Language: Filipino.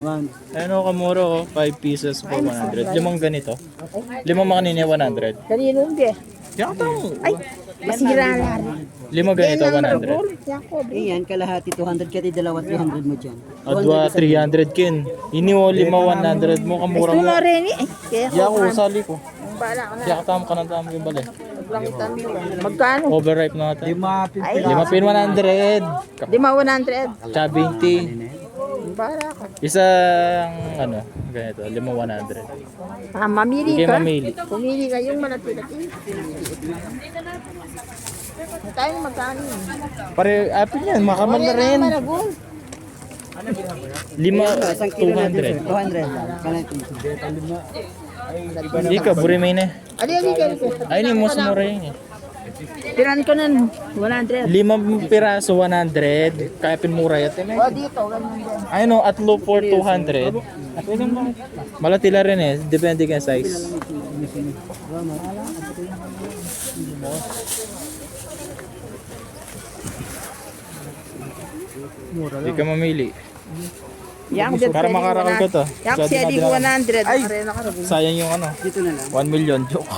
Ano kamura oh, 5 pieces for 100. Limang ganito. Limang makanini 100. Kanino hindi? Yakto. Ay, masira na rin. Lima ganito 100. Yako, Iyan, kalahati 200 kaya dalawa 300 mo dyan. Adwa 300 kin. Ini mo lima 100 mo kamura Ito mo. mo rin eh. Kaya Yako sali ko. bala ka na. Kaya katama ka ng tama yung bali. Maglangitan mo. Magkano? Overripe na natin. Ay, Lima pin 100. di ma 100. Tsaka 20. Bala ka. Isang ano, ganito, lima 100. Ah, mamili Hindi ka. mamili. Pumili ka yung malati-lati. Tayo magkano yun? Pare, apin yan, makaman na rin. Malagol. Lima, Isang kilo na 200. 200. Kalahati. Hindi ka, burimay na. Ali, Ay, ni mo sumura yun eh. Tiran ko na 100. Limang piraso 100, kaya pinmura yun. O, dito, ganun din. Ay no, atlo for 200. Malatila rin eh, depende ka size. Hindi ka mamili. Yang dito. Para makarakal ko to. Yang siya di ko 100. Ay! Ay, Sayang yung ano, Dito na lang. 1 million joke.